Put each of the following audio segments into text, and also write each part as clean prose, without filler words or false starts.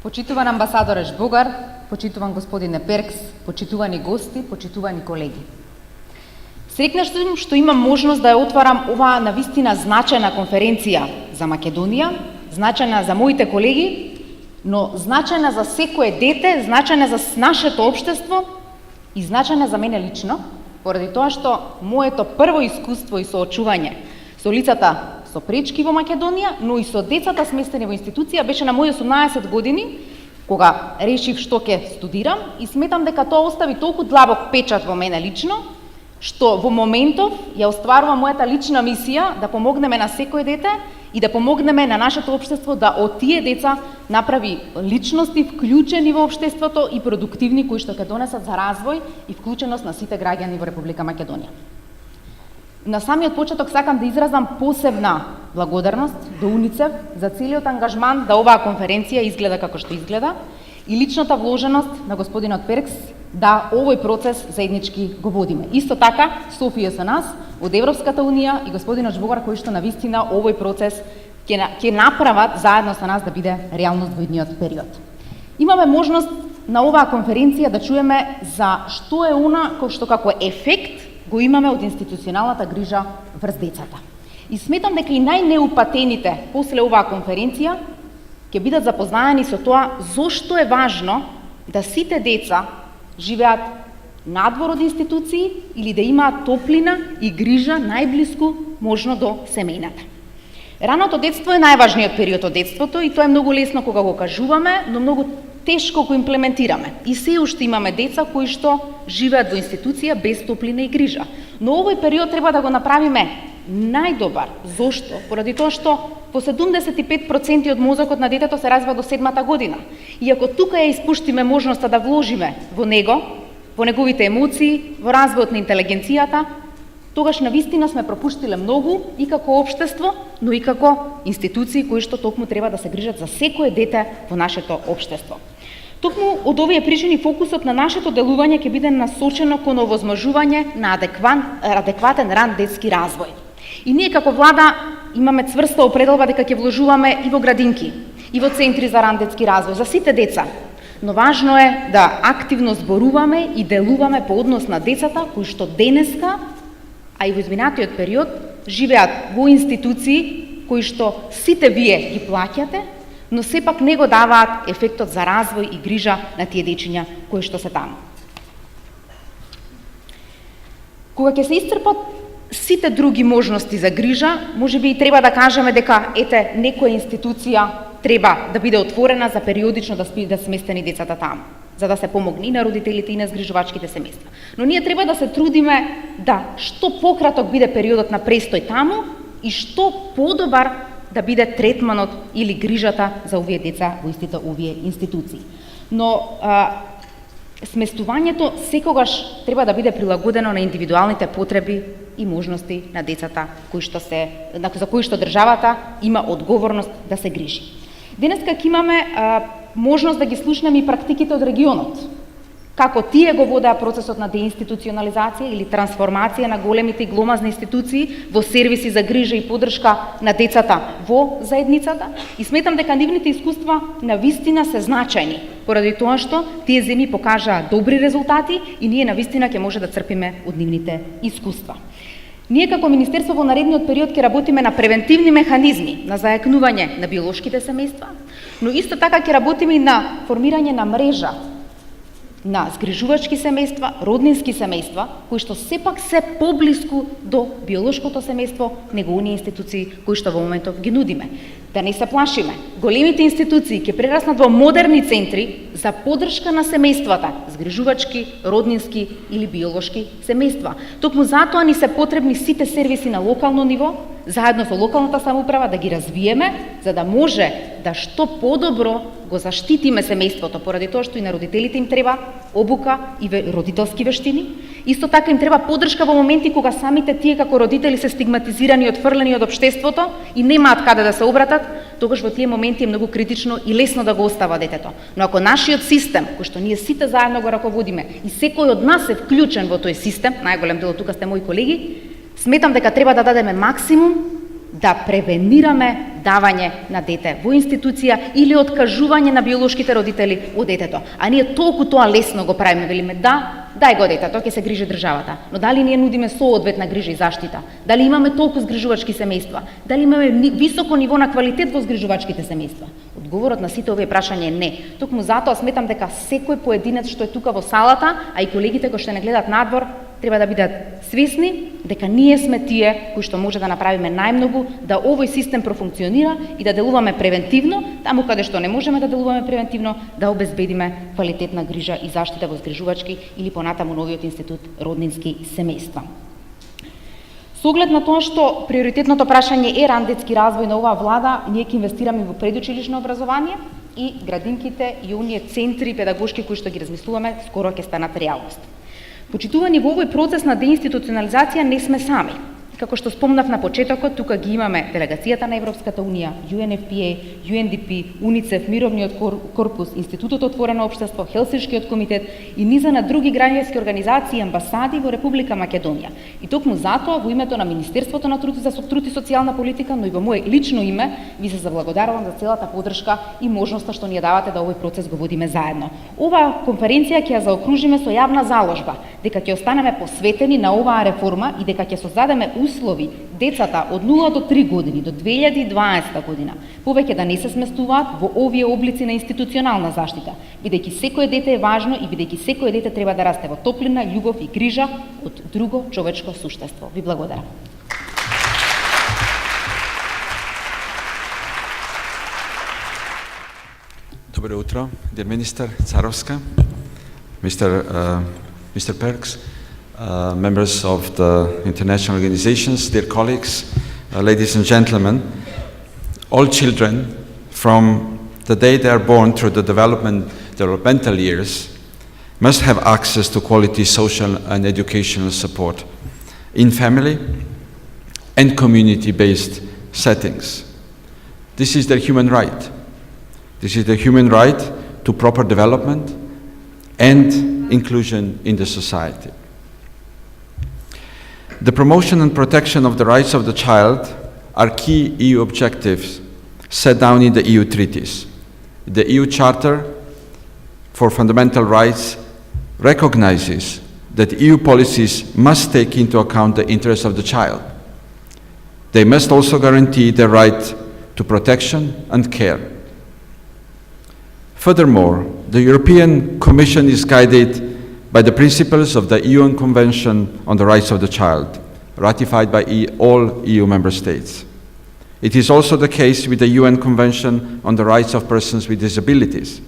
Почитуван амбасадореш Богар, почитуван господине Перкс, почитувани гости, почитувани колеги. Среќна сум што имам можност да ја отварам оваа навистина значајна конференција за Македонија, значајна за моите колеги, но значајна за секое дете, значајна за нашето општество и значајна за мене лично, поради тоа што моето прво искуство и соочување со лицата со пречки во Македонија, но и со децата сместени во институција беше на мои 18 години, кога решив што ќе студирам и сметам дека тоа остави толку длабок печат во мене лично, што во моментов ја остварувам мојата лична мисија да помогнеме на секој дете и да помогнеме на нашето општество да од тие деца направи личности вклучени во општеството и продуктивни кои што ќе донесат за развој и вклученост на сите граѓани во Република Македонија. На самиот почеток сакам да изразам посебна благодарност до УНИЦЕФ за целиот ангажман да оваа конференција изгледа како што изгледа и личната вложеност на господинот Перкс да овој процес заеднички го водиме. Исто така, Софија со нас, од Европската Унија и господинот Жбогар кои што навистина овој процес ќе направат заедно со нас да биде реалност во идниот период. Имаме можност на оваа конференција да чуеме за што е она кој што како ефект го имаме од институционалната грижа врз децата. И сметам дека и најнеупатените после оваа конференција ќе бидат запознаени со тоа зошто е важно да сите деца живеат надвор од институции или да имаат топлина и грижа најблиску можно до семејната. Раното детство е најважниот период од детството и тоа е многу лесно кога го кажуваме, но многу тешко го имплементираме. И се уште имаме деца кои што живеат во институција без топлина и грижа. Но овој период треба да го направиме најдобар. Зошто? Поради тоа што по 75% од мозокот на детето се развива до 7-та година. И ако тука ја испуштиме можноста да вложиме во него, во неговите емоции, во развојот на интелигенцијата, тогаш навистина сме пропуштиле многу и како општество, но и како институции кои што токму треба да се грижат за секое дете во нашето општество. Токму од овие причини фокусот на нашето делување ќе биде насочено кон овозможување на адекватен ран детски развој. И ние како влада имаме цврста определба дека ќе вложуваме и во градинки, и во центри за ран детски развој за сите деца. Но важно е да активно зборуваме и делуваме по однос на децата кои што денеска, а и во изминатиот период, живеат во институции кои што сите вие ги плаќате, но сепак не го даваат ефектот за развој и грижа на тие дечиња кои што се таму. Кога ќе се исцрпат сите други можности за грижа, можеби и треба да кажеме дека ете некоја институција треба да биде отворена за периодично да сместени децата таму, за да се помогне и на родителите и на згрижувачките семејства. Но ние треба да се трудиме да што пократок биде периодот на престој таму и што подобар да биде третманот или грижата за овие деца во истите овие институции. Но сместувањето секогаш треба да биде прилагодено на индивидуалните потреби и можности на децата за кои што државата има одговорност да се грижи. Денеска ќе имаме можност да ги слушнеме и практиките од регионот, како тие го водеа процесот на деинституционализација или трансформација на големите и гломазни институции во сервиси за грижа и поддршка на децата во заедницата и сметам дека нивните искуства навистина се значајни, поради тоа што тие земји покажаа добри резултати и ние навистина ќе може да црпиме од нивните искуства. Ние како Министерство во наредниот период ќе работиме на превентивни механизми на зајакнување на биолошките семејства, но исто така ќе работиме и на формирање на мрежа на згрижувачки семејства, роднински семејства, кои што сепак се поблиску до биолошкото семејство него оние институции кои што во моментов ги нудиме. Да не се плашиме. Големите институции ќе прераснат во модерни центри за поддршка на семејствата, згрижувачки, роднински или биолошки семејства. Токму затоа ни се потребни сите сервиси на локално ниво, заедно со локалната самоуправа да ги развиеме, за да може да што подобро го заштитиме семејството, поради тоа што и на родителите им треба обука и родителски вештини. Исто така им треба поддршка во моменти кога самите тие како родители се стигматизирани и отфрлени од општеството и немаат каде да се обратат, тогаш во тие моменти е многу критично и лесно да го остава детето. Но ако нашиот систем, кој што ние сите заедно го раководиме и секој од нас е вклучен во тој систем, најголем дел тука сте мои колеги, сметам дека треба да дадеме максимум да превенираме давање на дете во институција или откажување на биолошките родители од детето. А ние толку тоа лесно го правиме, велиме да, дај го детето, ќе се грижи државата. Но дали ние нудиме соодветна грижа и заштита? Дали имаме толку згрижувачки семејства? Дали имаме високо ниво на квалитет во згрижувачките семејства? Одговорот на сите овие прашања е не. Токму затоа сметам дека секој поединец што е тука во салата, а и колегите кои што не гледат надвор, треба да бидат свесни дека ние сме тие кои што може да направиме најмногу да овој систем профункционира и да делуваме превентивно, таму каде што не можеме да делуваме превентивно, да обезбедиме квалитетна грижа и заштита во згрижувачки или понатаму новиот институт роднински семејства. Со оглед на тоа што приоритетното прашање е ран детски развој на оваа влада, ние ќе инвестираме во предучилишно образование и градинките и оние центри педагошки кои што ги размислуваме скоро ќе станат реалност. Почитувани во овој процес на деинституционализација не сме сами. Како што спомнав на почетокот, тука ги имаме делегацијата на Европската унија, UNFPA, UNDP, УНИЦЕФ, Мировниот корпус, Институтот Отворено општество, Хелсиншкиот комитет и низа на други граѓански организации и амбасади во Република Македонија. И токму затоа во името на Министерството на труд и социјална политика, но и во мое лично име, ви се заблагодарувам за целата поддршка и можноста што ни ја давате да овој процес го водиме заедно. Оваа конференција ќе ја заокружиме со јавна заложба, дека ќе останеме посветени на оваа реформа и дека ќе создадеме услови децата од 0 до 3 години до 2020 година повеќе да не се сместуваат во овие облици на институционална заштита, бидејќи секое дете е важно и бидејќи секое дете треба да расте во топлина, љубов и грижа од друго човечко суштество. Ви благодарам. Добро утро, dear Minister Carovska, Mr. Perks, members of the international organizations, dear colleagues, ladies and gentlemen. All children, from the day they are born through the developmental years, must have access to quality social and educational support in family and community-based settings. This is their human right. This is the human right to proper development and inclusion in the society. The promotion and protection of the rights of the child are key EU objectives set down in the EU treaties. The EU Charter for Fundamental Rights recognizes that EU policies must take into account the interests of the child. They must also guarantee the right to protection and care. Furthermore, the European Commission is guided by the principles of the UN Convention on the Rights of the Child, ratified by all EU member states. It is also the case with the UN Convention on the Rights of Persons with Disabilities,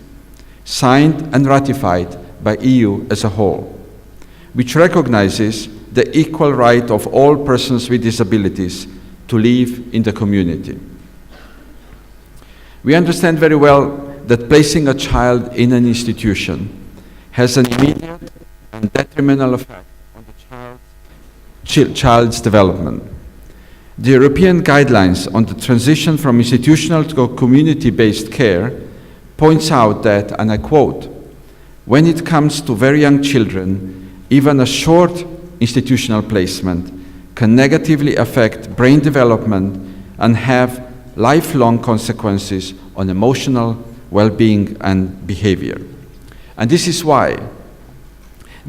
signed and ratified by EU as a whole, which recognizes the equal right of all persons with disabilities to live in the community. We understand very well that placing a child in an institution has an immediate and detrimental effect on the child's development. The European guidelines on the transition from institutional to community-based care points out that, and I quote, "When it comes to very young children, even a short institutional placement can negatively affect brain development and have lifelong consequences on emotional well-being and behavior." And this is why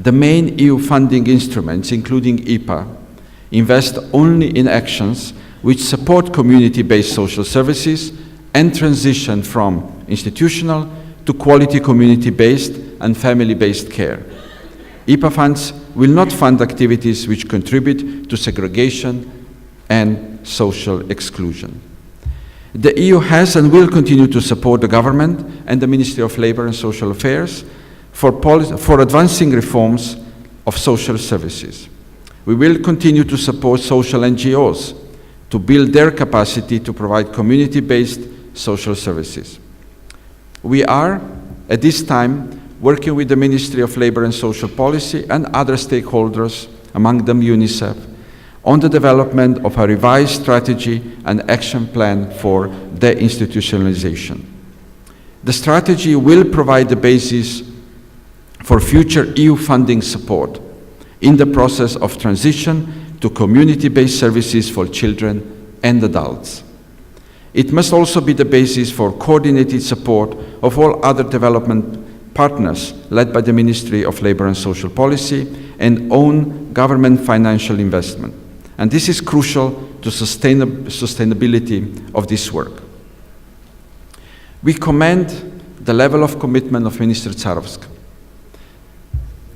the main EU funding instruments, including IPA, invest only in actions which support community-based social services and transition from institutional to quality community-based and family-based care. IPA funds will not fund activities which contribute to segregation and social exclusion. The EU has and will continue to support the government and the Ministry of Labour and Social Affairs for advancing reforms of social services. We will continue to support social NGOs to build their capacity to provide community-based social services. We are, at this time, working with the Ministry of Labour and Social Policy and other stakeholders, among them UNICEF, on the development of a revised strategy and action plan for deinstitutionalization. The strategy will provide the basis for future EU funding support in the process of transition to community-based services for children and adults. It must also be the basis for coordinated support of all other development partners led by the Ministry of Labour and Social Policy and own government financial investment. And this is crucial to sustainability of this work. We commend the level of commitment of Minister Tsarovska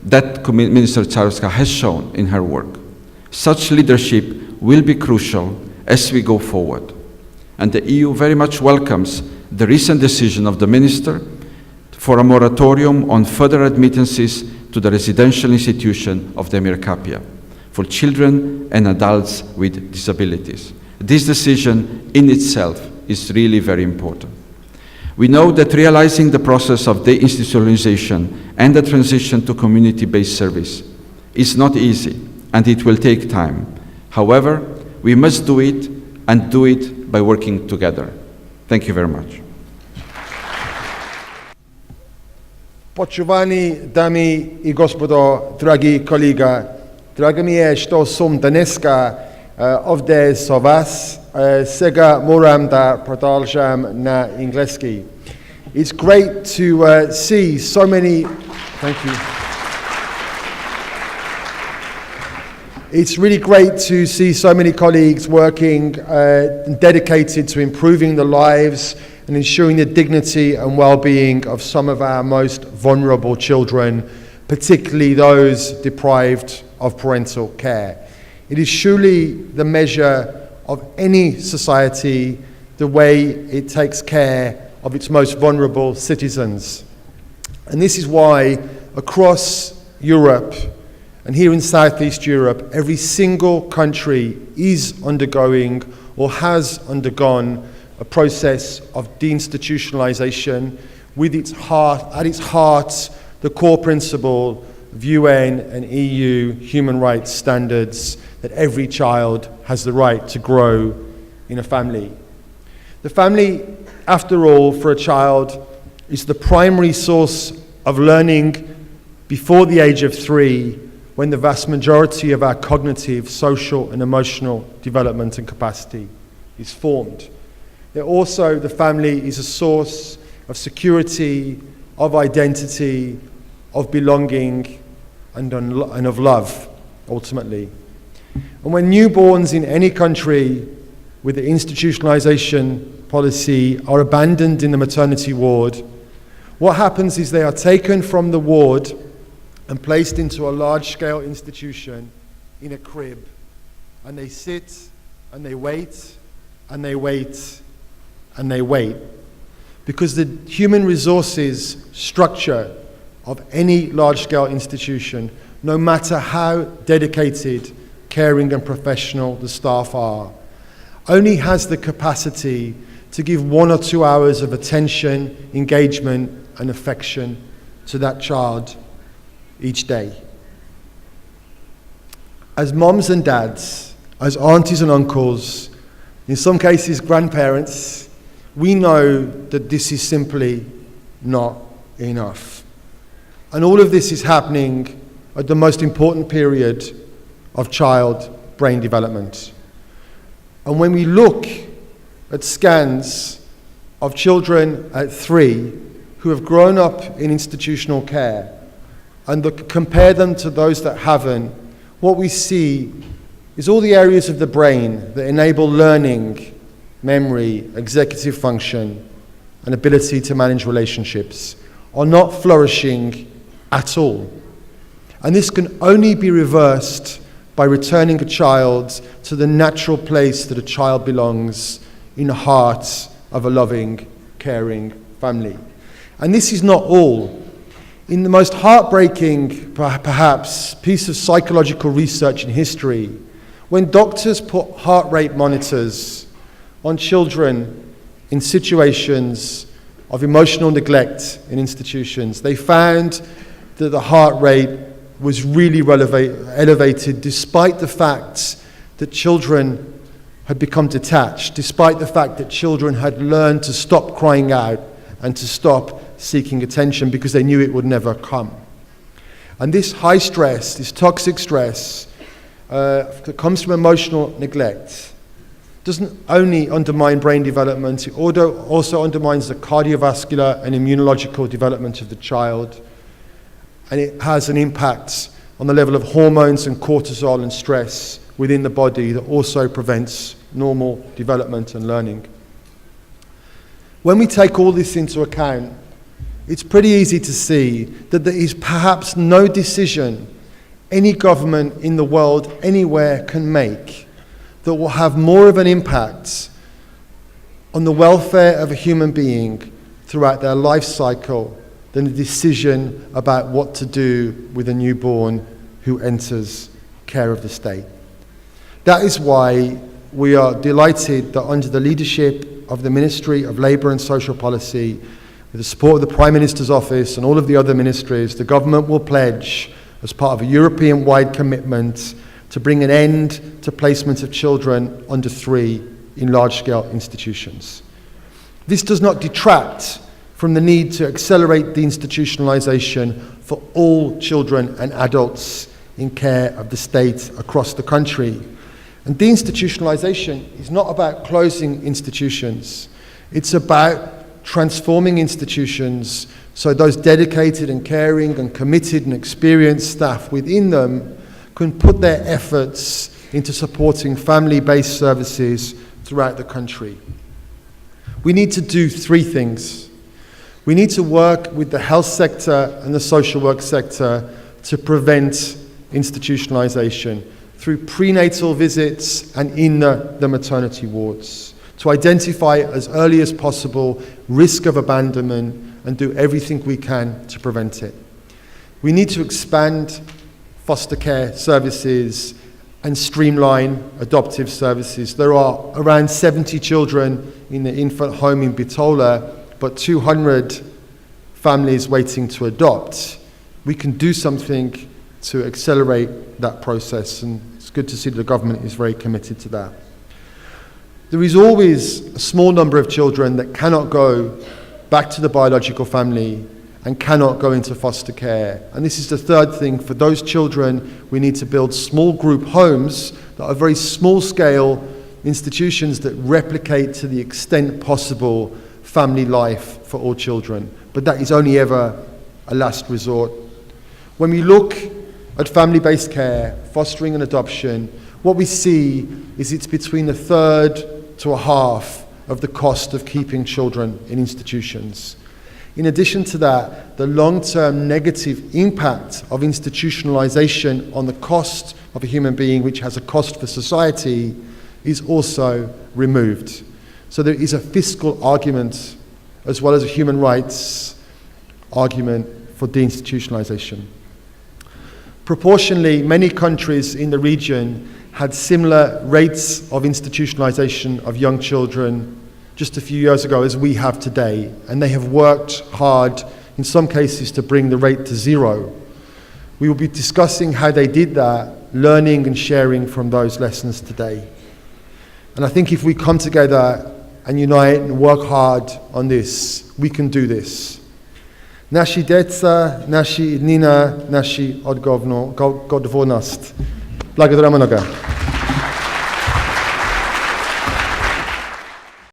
that Minister Tsarovska has shown in her work. Such leadership will be crucial as we go forward. And the EU very much welcomes the recent decision of the Minister for a moratorium on further admittances to the residential institution of the Emir Kapia for children and adults with disabilities. This decision in itself is really very important. We know that realizing the process of deinstitutionalization and the transition to community-based service is not easy, and it will take time. However, we must do it, and do it by working together. Thank you very much. Poštovani dami i gospodo, dragi kolega, drago mi je što sam daneska ovdje sa vas. Sega moram da продолжам na engleski. It's great to see so many. Thank you. It's really great to see so many colleagues working dedicated to improving the lives and ensuring the dignity and well-being of some of our most vulnerable children, particularly those deprived of parental care. It is surely the measure of any society the way it takes care of its most vulnerable citizens. And this is why across Europe, and here in Southeast Europe, every single country is undergoing or has undergone a process of deinstitutionalization with at its heart the core principle of UN and EU human rights standards that every child has the right to grow in a family. The family, after all, for a child is the primary source of learning before the age of 3, when the vast majority of our cognitive, social and emotional development and capacity is formed. Also, the family is a source of security, of identity, of belonging and of love, ultimately. And when newborns in any country with the institutionalization policy are abandoned in the maternity ward, what happens is they are taken from the ward and placed into a large-scale institution in a crib, and they sit and they wait and they wait and they wait, because the human resources structure of any large-scale institution, no matter how dedicated, caring and professional the staff are, only has the capacity to give 1 or 2 hours of attention, engagement and affection to that child each day. As moms and dads, as aunties and uncles, in some cases grandparents, we know that this is simply not enough. And all of this is happening at the most important period of child brain development. And when we look at scans of children at 3 who have grown up in institutional care and compare them to those that haven't, what we see is all the areas of the brain that enable learning, memory, executive function, and ability to manage relationships are not flourishing at all. And this can only be reversed by returning a child to the natural place that a child belongs, in the heart of a loving, caring family. And this is not all. In the most heartbreaking, perhaps, piece of psychological research in history, when doctors put heart rate monitors on children in situations of emotional neglect in institutions, they found that the heart rate was really elevated, despite the fact that children had become detached, despite the fact that children had learned to stop crying out and to stop seeking attention because they knew it would never come. And this high stress, this toxic stress that comes from emotional neglect, doesn't only undermine brain development, it also undermines the cardiovascular and immunological development of the child, and it has an impact on the level of hormones and cortisol and stress within the body that also prevents normal development and learning. When we take all this into account, it's pretty easy to see that there is perhaps no decision any government in the world anywhere can make that will have more of an impact on the welfare of a human being throughout their life cycle than a decision about what to do with a newborn who enters care of the state. That is why we are delighted that under the leadership of the Ministry of Labour and Social Policy, with the support of the Prime Minister's Office and all of the other ministries, the government will pledge, as part of a European-wide commitment, to bring an end to placement of children under 3 in large-scale institutions. This does not detract from the need to accelerate the institutionalisation for all children and adults in care of the state across the country. And deinstitutionalisation is not about closing institutions. It's about transforming institutions so those dedicated and caring and committed and experienced staff within them can put their efforts into supporting family-based services throughout the country. We need to do 3 things. We need to work with the health sector and the social work sector to prevent institutionalisation through prenatal visits and in the maternity wards, to identify as early as possible risk of abandonment and do everything we can to prevent it. We need to expand foster care services and streamline adoptive services. There are around 70 children in the infant home in Bitola, but 200 families waiting to adopt. We can do something to accelerate that process, and it's good to see that the government is very committed to that. There is always a small number of children that cannot go back to the biological family and cannot go into foster care. And this is the 3rd thing. For those children, we need to build small group homes that are very small scale institutions that replicate to the extent possible family life for all children. But that is only ever a last resort. When we look at family-based care, fostering and adoption, what we see is it's between 1/3 to 1/2 of the cost of keeping children in institutions. In addition to that, the long-term negative impact of institutionalization on the cost of a human being, which has a cost for society, is also removed. So there is a fiscal argument as well as a human rights argument for deinstitutionalization. Proportionally, many countries in the region had similar rates of institutionalization of young children just a few years ago as we have today, and they have worked hard, in some cases, to bring the rate to 0. We will be discussing how they did that, learning and sharing from those lessons today. And I think if we come together and unite and work hard on this, we can do this. Naši deca, naši nina, naši odgovornost. Благодаря много.